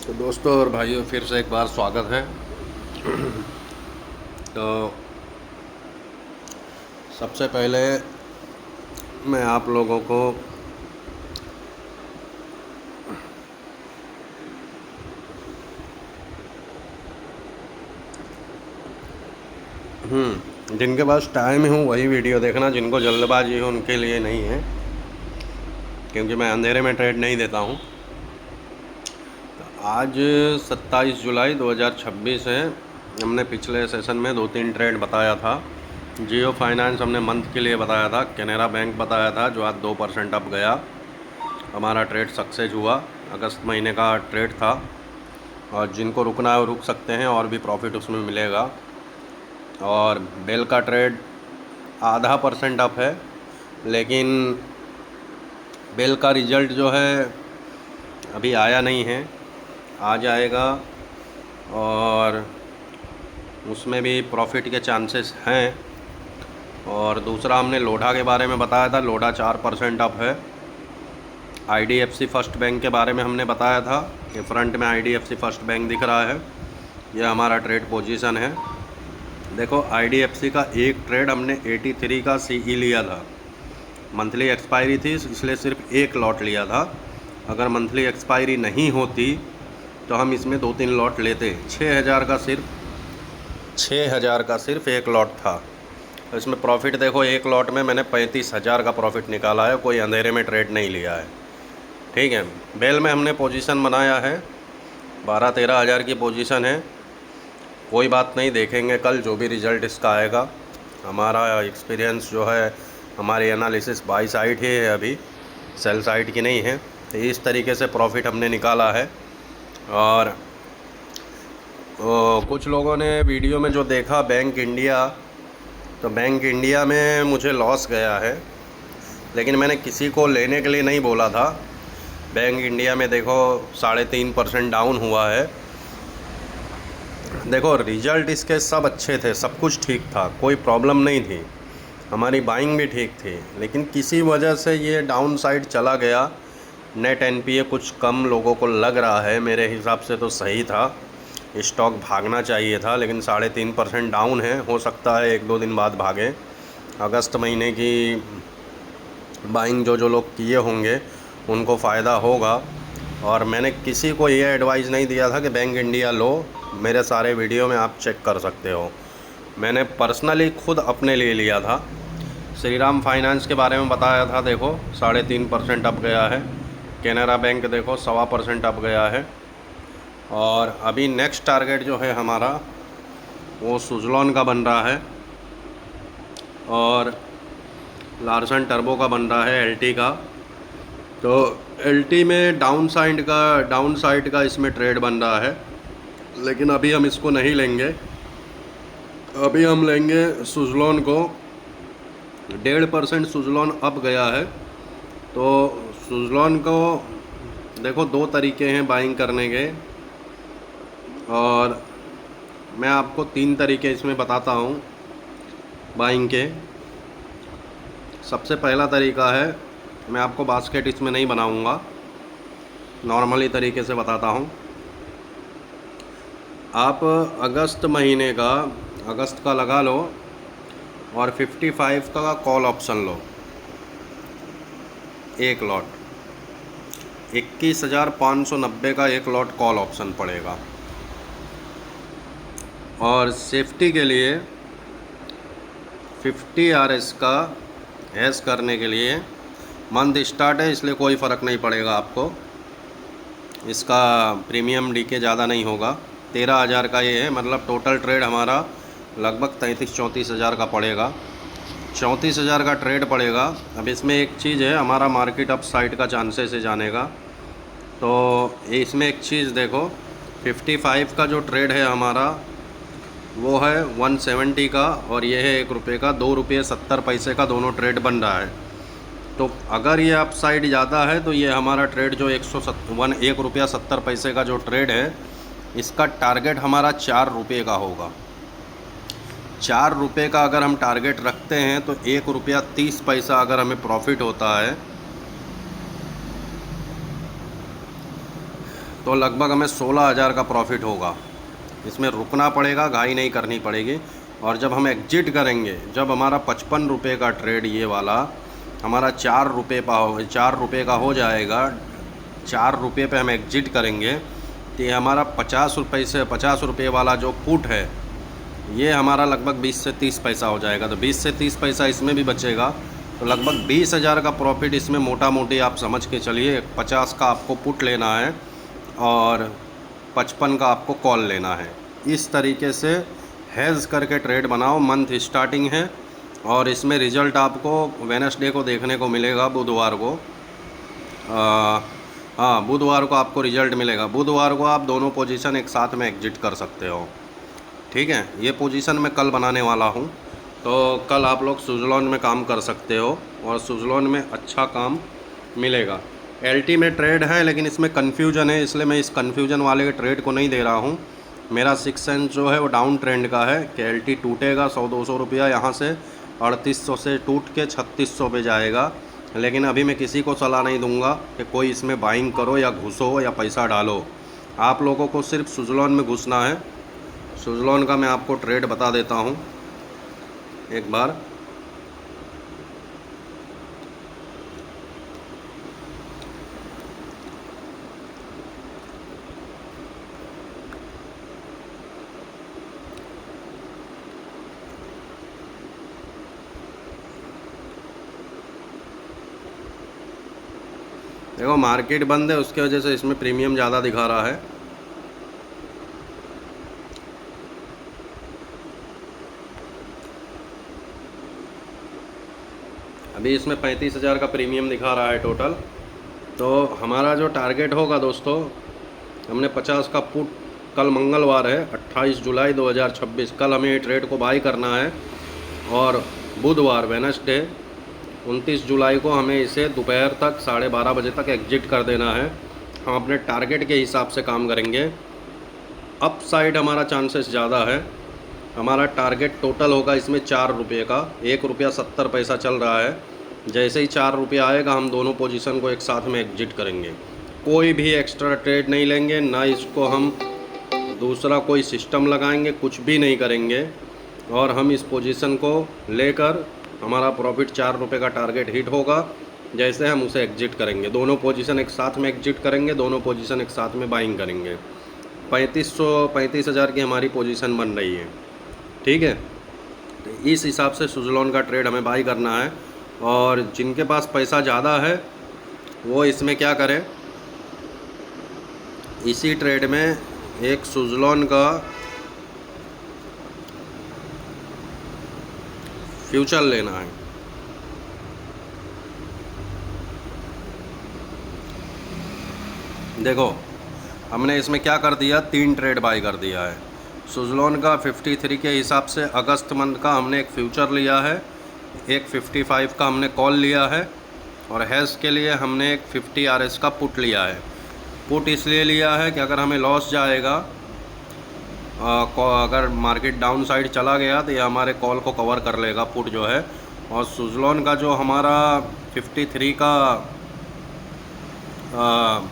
तो दोस्तों और भाइयों, फिर से एक बार स्वागत है। तो सबसे पहले मैं आप लोगों को जिनके पास टाइम है वही वीडियो देखना, जिनको जल्दबाजी है उनके लिए नहीं है, क्योंकि मैं अंधेरे में ट्रेड नहीं देता हूँ। तो आज 27 जुलाई 2026 है। हमने पिछले सेशन में 2-3 ट्रेड बताया था। जियो फाइनेंस हमने मंथ के लिए बताया था, कैनरा बैंक बताया था जो आज 2% अप गया। हमारा ट्रेड सक्सेस हुआ, अगस्त महीने का ट्रेड था, और जिनको रुकना है वो रुक सकते हैं और भी प्रॉफिट उसमें मिलेगा। और बेल का ट्रेड %0.5 अप है, लेकिन बेल का रिज़ल्ट जो है अभी आया नहीं है, आ जाएगा, और उसमें भी प्रॉफिट के चांसेस हैं। और दूसरा हमने लोढ़ा के बारे में बताया था, लोढ़ा 4% अप है। IDFC फर्स्ट बैंक के बारे में हमने बताया था कि फ्रंट में IDFC फर्स्ट बैंक दिख रहा है, यह हमारा ट्रेड पोजीशन है। देखो, IDFC का एक ट्रेड हमने 83 का CE लिया था, मंथली एक्सपायरी थी इसलिए सिर्फ एक लॉट लिया था। अगर मंथली एक्सपायरी नहीं होती तो हम इसमें 2-3 लॉट लेते। 6,000 का सिर्फ एक लॉट था। तो इसमें प्रॉफिट देखो, एक लॉट में मैंने 35,000 का प्रॉफिट निकाला है, कोई अंधेरे में ट्रेड नहीं लिया है। ठीक है, बेल में हमने पोजीशन बनाया है, 12-13 हज़ार की पोजीशन है। कोई बात नहीं, देखेंगे कल जो भी रिज़ल्ट इसका आएगा। हमारा एक्सपीरियंस जो है, हमारी एनालिसिस बाई साइड ही है, अभी सेल साइड की नहीं है। तो इस तरीके से प्रॉफिट हमने निकाला है। और कुछ लोगों ने वीडियो में जो देखा बैंक इंडिया, तो बैंक इंडिया में मुझे लॉस गया है, लेकिन मैंने किसी को लेने के लिए नहीं बोला था। बैंक इंडिया में देखो 3.5% डाउन हुआ है। देखो, रिज़ल्ट इसके सब अच्छे थे, सब कुछ ठीक था, कोई प्रॉब्लम नहीं थी, हमारी बाइंग भी ठीक थी, लेकिन किसी वजह से ये डाउन साइड चला गया। नेट NPA कुछ कम लोगों को लग रहा है, मेरे हिसाब से तो सही था, स्टॉक भागना चाहिए था, लेकिन 3.5% डाउन है। हो सकता है 1-2 दिन बाद भागे। अगस्त महीने की बाइंग जो लोग किए होंगे उनको फ़ायदा होगा। और मैंने किसी को ये एडवाइस नहीं दिया था कि बैंक इंडिया लो, मेरे सारे वीडियो में आप चेक कर सकते हो। मैंने पर्सनली खुद अपने लिए लिया था। श्रीराम फाइनेंस के बारे में बताया था, देखो 3.5% अप गया है। कैनरा बैंक देखो 1.25% अप गया है। और अभी नेक्स्ट टारगेट जो है हमारा, वो सुज़लॉन का बन रहा है, और लार्सन टर्बो का बन रहा है, LT का। तो LT में डाउन साइड का इसमें ट्रेड बन रहा है, लेकिन अभी हम इसको नहीं लेंगे। अभी हम लेंगे सुज़लॉन को। 1.5% सुज़लॉन अप गया है। तो सुज़लॉन को देखो, 2 तरीके हैं बाइंग करने के, और मैं आपको 3 तरीके इसमें बताता हूँ बाइंग के। सबसे पहला तरीका है, मैं आपको बास्केट इसमें नहीं बनाऊँगा, नॉर्मली तरीके से बताता हूँ। आप अगस्त का लगा लो, और 55 का कॉल ऑप्शन लो, एक लॉट 21,590 का एक लॉट कॉल ऑप्शन पड़ेगा। और सेफ्टी के लिए 50 RS का हैश करने के लिए, मंथ स्टार्ट है इसलिए कोई फ़र्क नहीं पड़ेगा आपको, इसका प्रीमियम डीके ज़्यादा नहीं होगा। 13,000 का ये है, मतलब टोटल ट्रेड हमारा लगभग 33-34 हज़ार का पड़ेगा। 34 हज़ार का ट्रेड पड़ेगा। अब इसमें एक चीज़ है, हमारा मार्केट अप साइड का चांसेस है जाने का। तो इसमें एक चीज़ देखो, 55 का जो ट्रेड है हमारा, वो है 170 का, और ये है ₹1 का। ₹2.70 का दोनों ट्रेड बन रहा है। तो अगर ये अप साइड ज़्यादा है तो ये हमारा ट्रेड जो ₹1.70 का जो ट्रेड है, इसका टारगेट हमारा ₹4 का होगा। ₹4 का अगर हम टारगेट रखते हैं तो ₹1.30 अगर हमें प्रॉफिट होता है तो लगभग हमें 16,000 का प्रॉफिट होगा। इसमें रुकना पड़ेगा, घाई नहीं करनी पड़ेगी। और जब हम एग्जिट करेंगे, जब हमारा 55 रुपये का ट्रेड ये वाला हमारा 4 रुपये का हो जाएगा, 4 रुपये पे हम एग्जिट करेंगे, तो ये हमारा 50 रुपये वाला जो पुट है ये हमारा लगभग 20 से 30 पैसा हो जाएगा। तो 20 से 30 पैसा इसमें भी बचेगा, तो लगभग 20,000 का प्रॉफिट इसमें मोटा मोटी आप समझ के चलिए। 50 का आपको पुट लेना है और 55 का आपको कॉल लेना है। इस तरीके से हेज करके ट्रेड बनाओ। मंथ स्टार्टिंग है और इसमें रिज़ल्ट आपको वेडनेसडे को देखने को मिलेगा, बुधवार को। हाँ, बुधवार को आपको रिज़ल्ट मिलेगा। बुधवार को आप दोनों पोजीशन एक साथ में एग्जिट कर सकते हो। ठीक है, ये पोजीशन मैं कल बनाने वाला हूँ, तो कल आप लोग सुज़लोन में काम कर सकते हो और सुज़लोन में अच्छा काम मिलेगा। एलटी में ट्रेड है लेकिन इसमें कन्फ्यूजन है, इसलिए मैं इस कन्फ्यूजन वाले ट्रेड को नहीं दे रहा हूँ। मेरा 6 सेंस जो है वो डाउन ट्रेंड का है कि एलटी टूटेगा 100-200 रुपया यहाँ से, 3800 से टूट के 3600 पे जाएगा। लेकिन अभी मैं किसी को सलाह नहीं दूंगा कि कोई इसमें बाइंग करो या घुसो या पैसा डालो। आप लोगों को सिर्फ सुज़लोन में घुसना है। सुज़लोन का मैं आपको ट्रेड बता देता हूँ एक बार। देखो, मार्केट बंद है, उसके वजह से इसमें प्रीमियम ज़्यादा दिखा रहा है। अभी इसमें 35,000 का प्रीमियम दिखा रहा है टोटल। तो हमारा जो टारगेट होगा दोस्तों, हमने 50 का पुट, कल मंगलवार है 28 जुलाई 2026, कल हमें ये ट्रेड को बाई करना है। और बुधवार वेडनेसडे 29 जुलाई को हमें इसे दोपहर तक 12:30 बजे तक एग्जिट कर देना है। हम अपने टारगेट के हिसाब से काम करेंगे। अप साइड हमारा चांसेस ज़्यादा है। हमारा टारगेट टोटल होगा इसमें 4 रुपये का, 1 रुपया 70 पैसा चल रहा है। जैसे ही 4 रुपया आएगा हम दोनों पोजीशन को एक साथ में एग्जिट करेंगे। कोई भी एक्स्ट्रा ट्रेड नहीं लेंगे, ना इसको हम दूसरा कोई सिस्टम लगाएंगे, कुछ भी नहीं करेंगे। और हम इस पोजीशन को लेकर हमारा प्रॉफिट 4 रुपये का टारगेट हिट होगा, जैसे हम उसे एग्जिट करेंगे। दोनों पोजीशन एक साथ में एग्जिट करेंगे, दोनों पोजीशन एक साथ में बाइंग करेंगे। 35,000 की हमारी पोजीशन बन रही है। ठीक है, तो इस हिसाब से सुज़लोन का ट्रेड हमें बाई करना है। और जिनके पास पैसा ज़्यादा है वो इसमें क्या करें, इसी ट्रेड में एक सुज़लोन का फ्यूचर लेना है। देखो, हमने इसमें क्या कर दिया, 3 ट्रेड बाई कर दिया है। सुज़लोन का 53 के हिसाब से अगस्त मंथ का हमने एक फ्यूचर लिया है, एक 55 का हमने कॉल लिया है, और हेज के लिए हमने एक 50 RS का पुट लिया है। पुट इसलिए लिया है कि अगर हमें लॉस जाएगा, अगर मार्केट डाउन साइड चला गया तो ये हमारे कॉल को कवर कर लेगा पुट जो है। और सुज़लोन का जो हमारा 53 का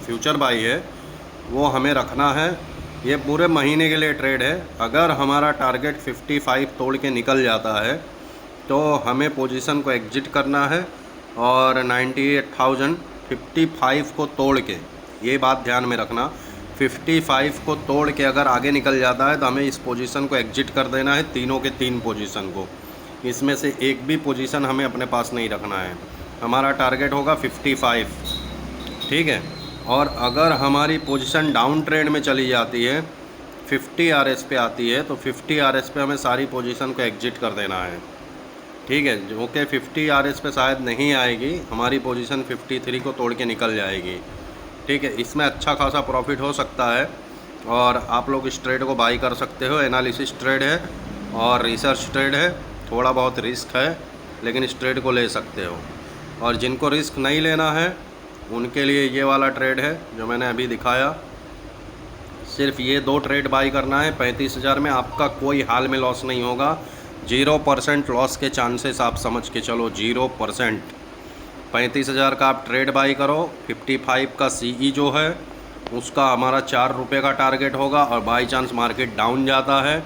फ्यूचर बाई है वो हमें रखना है। ये पूरे महीने के लिए ट्रेड है। अगर हमारा टारगेट 55 तोड़ के निकल जाता है तो हमें पोजीशन को एग्जिट करना है। और 98,055 को तोड़ के, ये बात ध्यान में रखना, 55 को तोड़ के अगर आगे निकल जाता है तो हमें इस पोजीशन को एग्जिट कर देना है, तीनों के 3 पोजीशन को। इसमें से एक भी पोजीशन हमें अपने पास नहीं रखना है। हमारा टारगेट होगा 55। ठीक है, और अगर हमारी पोजीशन डाउन ट्रेंड में चली जाती है, 50 RS पे आती है, तो 50 RS पे हमें सारी पोजीशन को एग्जिट कर देना है। ठीक है, जो कि 50 RS पे शायद नहीं आएगी, हमारी पोजीशन 53 को तोड़ के निकल जाएगी। ठीक है, इसमें अच्छा खासा प्रॉफिट हो सकता है और आप लोग इस ट्रेड को बाई कर सकते हो। एनालिसिस ट्रेड है और रिसर्च ट्रेड है, थोड़ा बहुत रिस्क है, लेकिन इस ट्रेड को ले सकते हो। और जिनको रिस्क नहीं लेना है उनके लिए ये वाला ट्रेड है जो मैंने अभी दिखाया। सिर्फ ये 2 ट्रेड बाई करना है। 35,000 में आपका कोई हाल में लॉस नहीं होगा। 0% लॉस के चांसेस आप समझ के चलो, 0%। 35,000 का आप ट्रेड बाई करो। 55 का CE जो है उसका हमारा 4 रुपये का टारगेट होगा, और बाई चांस मार्केट डाउन जाता है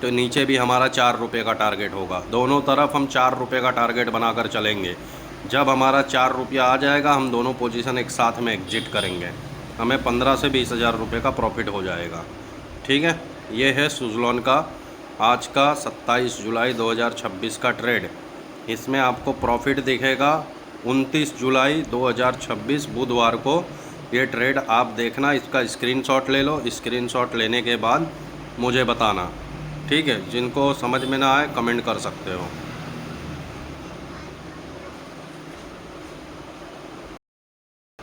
तो नीचे भी हमारा 4 रुपये का टारगेट होगा। दोनों तरफ हम 4 रुपये का टारगेट बनाकर चलेंगे। जब हमारा 4 रुपया आ जाएगा हम दोनों पोजीशन एक साथ में एग्जिट करेंगे, हमें 15 से 20 हज़ार रुपये का प्रॉफिट हो जाएगा। ठीक है, ये है सुज़लोन का आज का 27 जुलाई 2026 का ट्रेड। इसमें आपको प्रॉफिट दिखेगा 29 जुलाई 2026 बुधवार को। ये ट्रेड आप देखना, इसका स्क्रीनशॉट ले लो। स्क्रीनशॉट लेने के बाद मुझे बताना। ठीक है, जिनको समझ में ना आए कमेंट कर सकते हो।